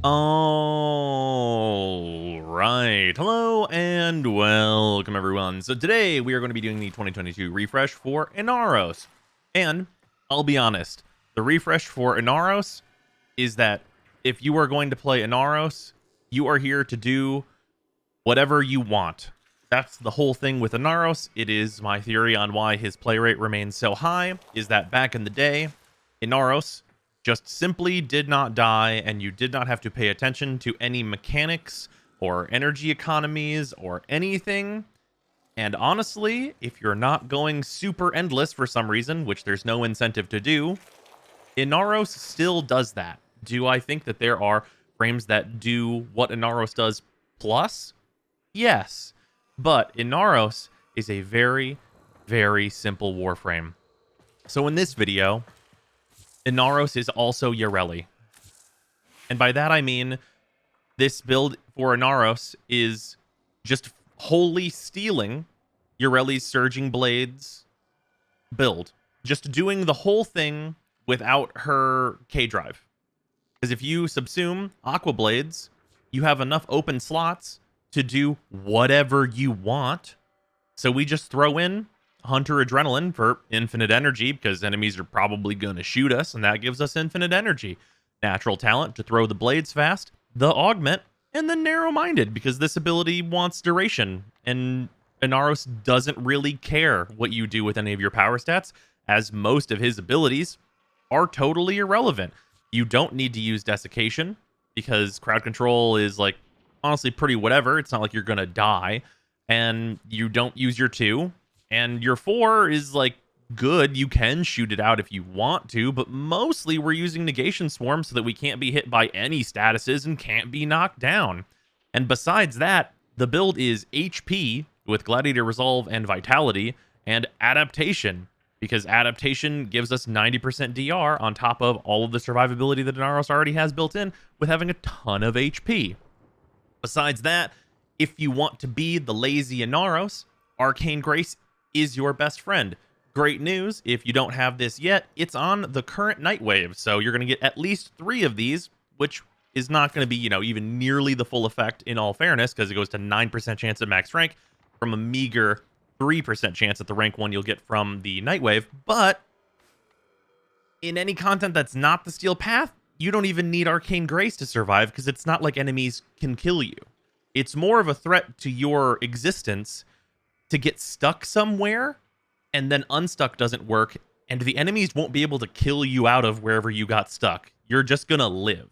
All right. Hello and welcome, everyone. So today we are going to be doing the 2022 refresh for INAROS. And I'll be honest, the refresh for INAROS is that if you are going to play INAROS, you are here to do whatever you want. That's the whole thing with INAROS. It is my theory on why his play rate remains so high, is that back in the day, INAROS just simply did not die, and you did not have to pay attention to any mechanics or energy economies or anything. And honestly, if you're not going super endless for some reason, which there's no incentive to do, INAROS still does that. Do I think that there are frames that do what INAROS does plus? Yes. But INAROS is a very, very simple Warframe. So in this video, INAROS is also Yareli. And by that I mean, this build for INAROS is just wholly stealing Yareli's Surging Blades build. Just doing the whole thing without her K-Drive. Because if you subsume Aqua Blades, you have enough open slots to do whatever you want. So we just throw in Hunter Adrenaline for infinite energy, because enemies are probably going to shoot us, and that gives us infinite energy. Natural Talent to throw the blades fast, the Augment, and the Narrow-Minded, because this ability wants duration, and INAROS doesn't really care what you do with any of your power stats, as most of his abilities are totally irrelevant. You don't need to use Desiccation, because crowd control is, like, honestly pretty whatever. It's not like you're going to die, and you don't use your 2. And your 4 is, like, good. You can shoot it out if you want to, but mostly we're using Negation Swarm so that we can't be hit by any statuses and can't be knocked down. And besides that, the build is HP with Gladiator Resolve and Vitality and Adaptation, because Adaptation gives us 90% DR on top of all of the survivability that INAROS already has built in with having a ton of HP. Besides that, if you want to be the lazy INAROS, Arcane Grace is your best friend. Great news, if you don't have this yet, it's on the current Nightwave, so you're going to get at least 3 of these, which is not going to be, even nearly the full effect in all fairness, because it goes to 9% chance at max rank from a meager 3% chance at the rank 1 you'll get from the Nightwave. But in any content that's not the Steel Path, you don't even need Arcane Grace to survive, because it's not like enemies can kill you. It's more of a threat to your existence to get stuck somewhere, and then unstuck doesn't work, and the enemies won't be able to kill you out of wherever you got stuck. You're just gonna live.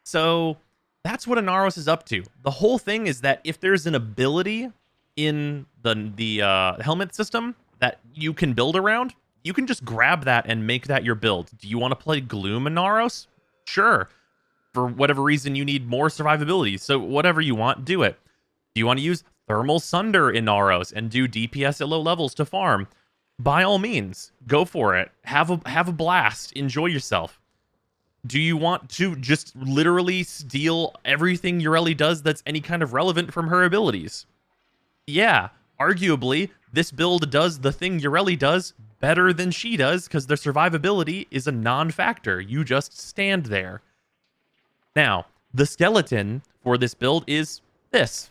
So that's what INAROS is up to. The whole thing is that if there's an ability in the helmet system that you can build around, you can just grab that and make that your build. Do you want to play Gloom INAROS? Sure. For whatever reason, you need more survivability, so whatever you want, do it. Do you want to use Thermal Sunder INAROS and do DPS at low levels to farm? By all means, go for it. Have a blast. Enjoy yourself. Do you want to just literally steal everything Yareli does that's any kind of relevant from her abilities? Yeah, arguably, this build does the thing Yareli does better than she does, because the survivability is a non-factor. You just stand there. Now, the skeleton for this build is this.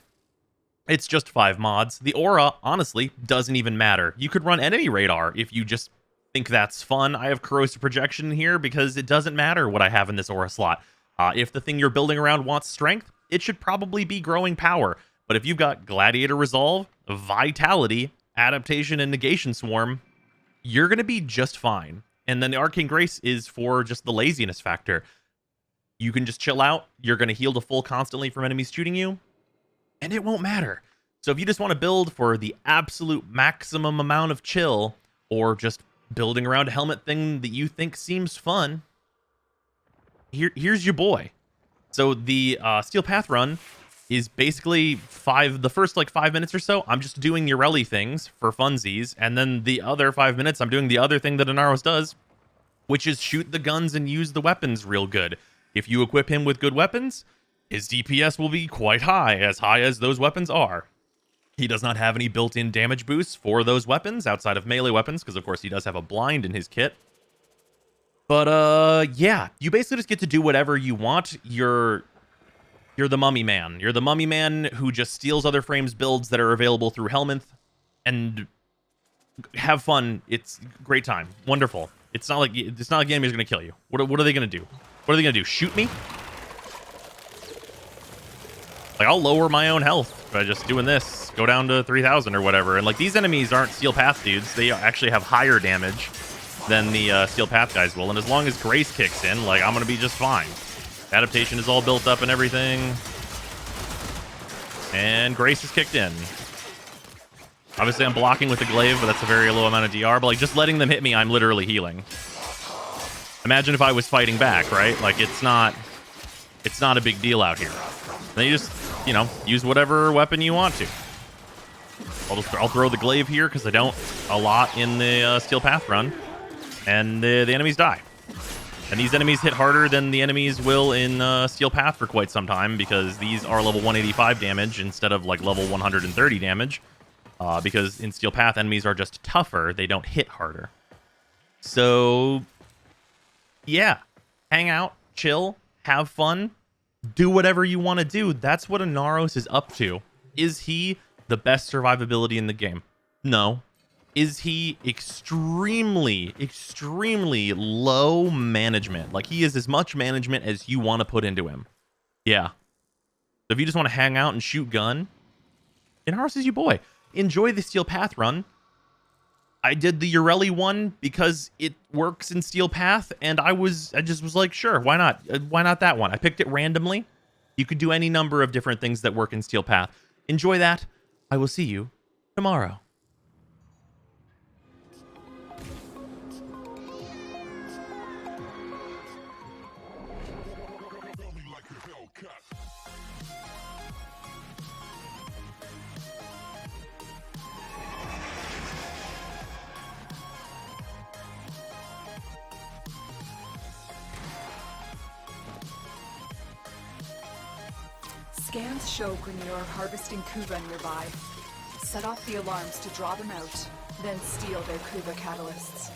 It's just 5 mods. The aura, honestly, doesn't even matter. You could run enemy radar if you just think that's fun. I have corrosive projection here because it doesn't matter what I have in this aura slot. If the thing you're building around wants strength, it should probably be growing power. But if you've got Gladiator Resolve, Vitality, Adaptation, and Negation Swarm, you're going to be just fine. And then the Arcane Grace is for just the laziness factor. You can just chill out. You're going to heal to full constantly from enemies shooting you, and it won't matter. So if you just want to build for the absolute maximum amount of chill, or just building around a helmet thing that you think seems fun, here's your boy. So the Steel Path run is basically the first 5 minutes or so, I'm just doing Yareli things for funsies, and then the other 5 minutes, I'm doing the other thing that INAROS does, which is shoot the guns and use the weapons real good. If you equip him with good weapons, his DPS will be quite high as those weapons are. He does not have any built-in damage boosts for those weapons outside of melee weapons, because of course he does have a blind in his kit. But yeah, you basically just get to do whatever you want. You're the mummy man. You're the mummy man who just steals other frames builds that are available through Helminth and have fun. It's a great time. Wonderful. It's not like the enemy's gonna kill you. What are they gonna do? What are they gonna do? Shoot me? Like, I'll lower my own health by just doing this. Go down to 3,000 or whatever. And like, these enemies aren't Steel Path dudes. They actually have higher damage than the Steel Path guys will. And as long as Grace kicks in, like, I'm gonna be just fine. Adaptation is all built up and everything. And Grace is kicked in. Obviously, I'm blocking with the glaive, but that's a very low amount of DR. But like, just letting them hit me, I'm literally healing. Imagine if I was fighting back, right? Like, it's not a big deal out here. Then you just, you know, use whatever weapon you want to. I'll throw the glaive here because I don't a lot in the Steel Path run, and the enemies die. And these enemies hit harder than the enemies will in Steel Path for quite some time, because these are level 185 damage instead of like level 130 damage. Because in Steel Path, enemies are just tougher. They don't hit harder. So, yeah. Hang out, chill, have fun, do whatever you want to do. That's what INAROS is up to. Is he the best survivability in the game? No. Is he extremely, extremely low management? Like, he is as much management as you want to put into him. Yeah. So if you just want to hang out and shoot gun, INAROS is your boy. Enjoy the Steel Path run. I did the Ureli one because it works in Steel Path, and I just was like, sure, why not? Why not that one? I picked it randomly. You could do any number of different things that work in Steel Path. Enjoy that. I will see you tomorrow. Scans show Grenier harvesting Kuva nearby. Set off the alarms to draw them out, then steal their Kuva catalysts.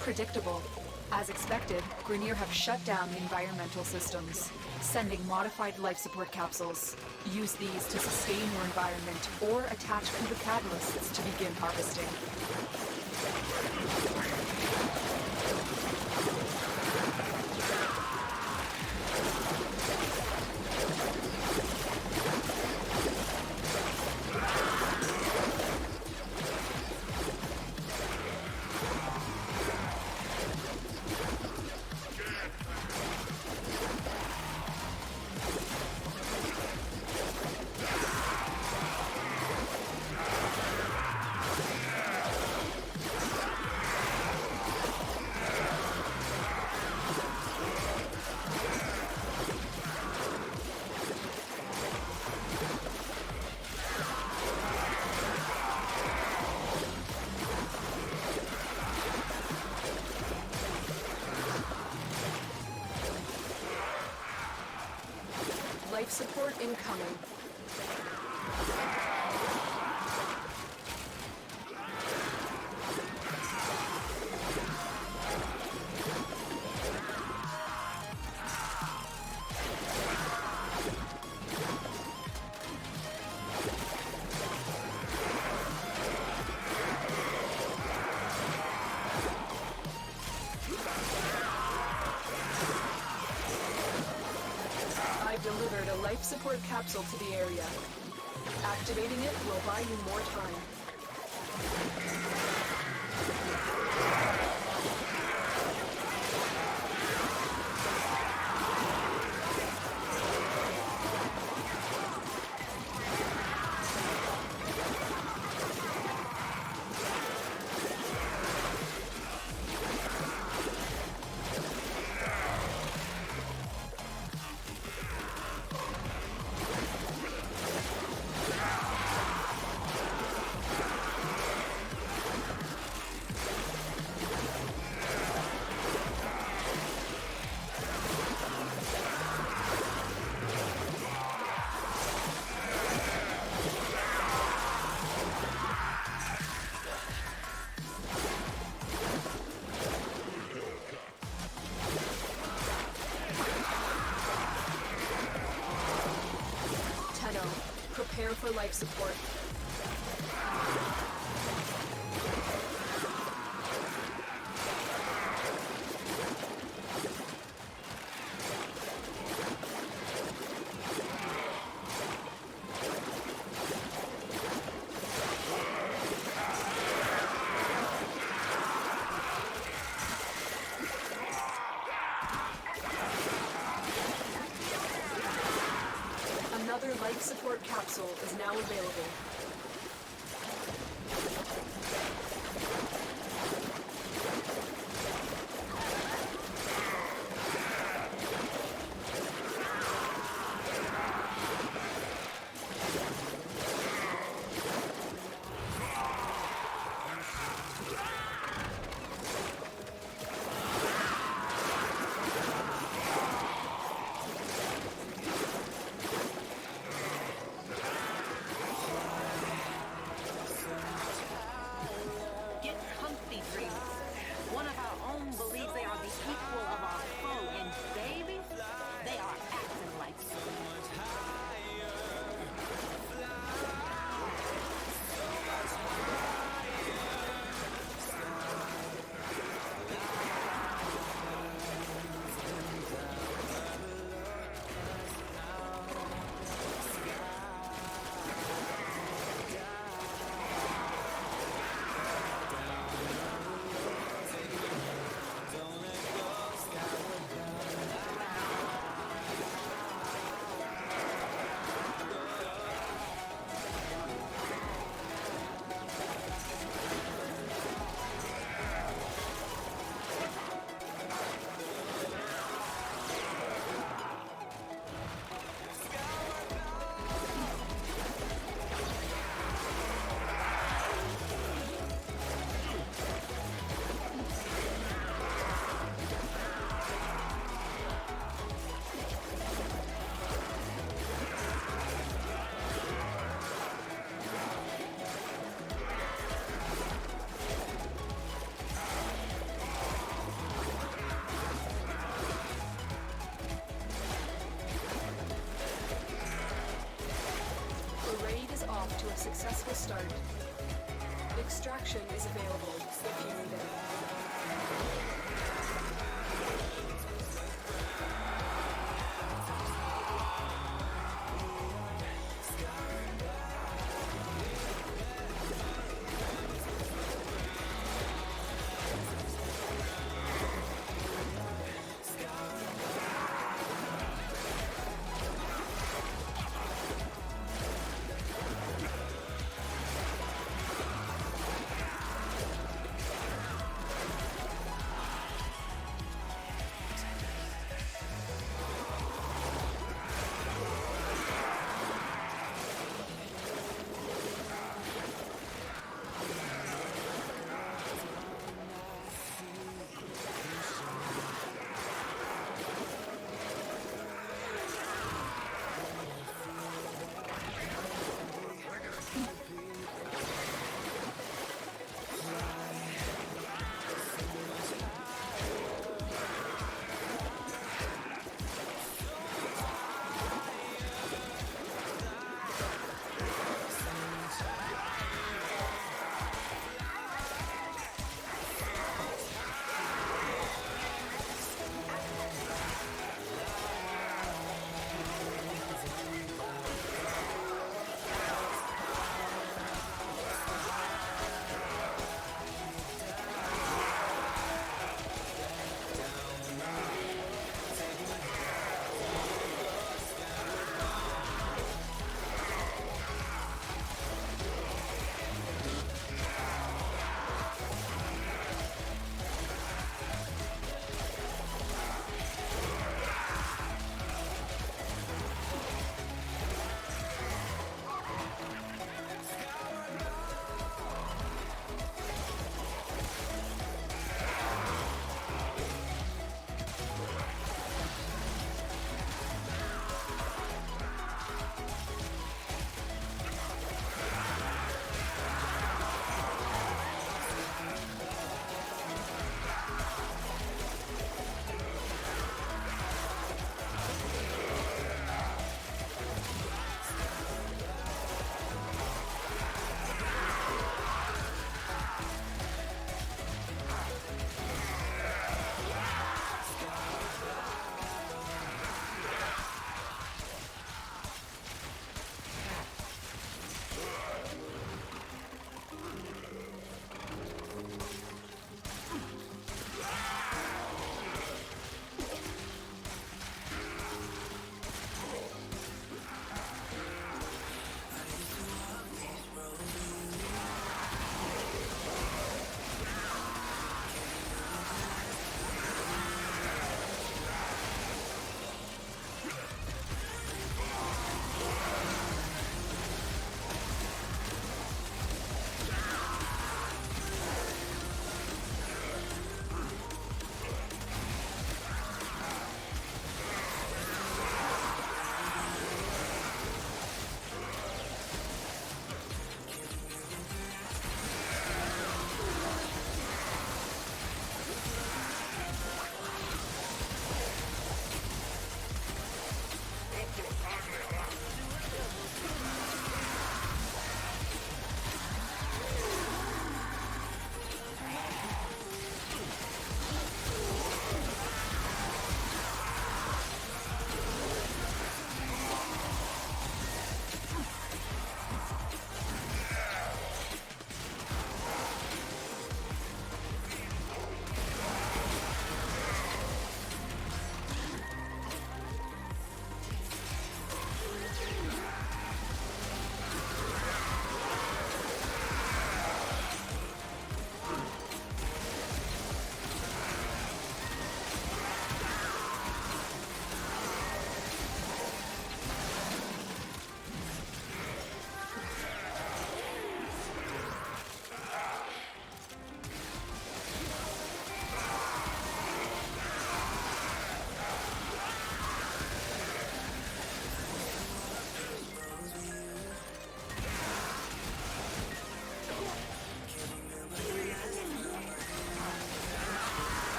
Predictable. As expected, Grenier have shut down the environmental systems, sending modified life support capsules. Use these to sustain your environment or attach Kuva catalysts to begin harvesting. Life support incoming. Delivered a life support capsule to the area. Activating it will buy you more time. life support. Another life support capsule is now available. One of our own believes they are the equal of our foe, and baby, they are acting like so much higher. Off to a successful start. Extraction is available if you need it.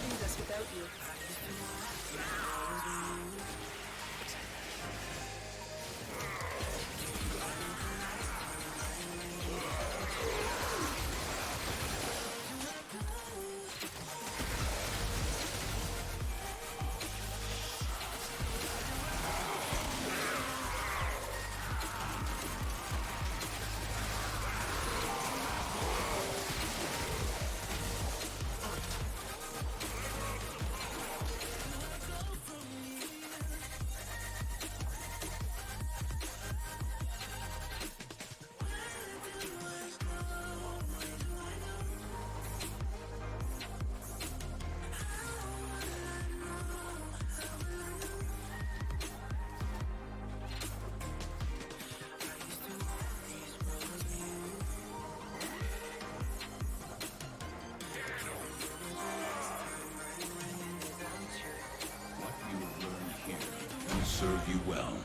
do this without you. What you have learned here will serve you well.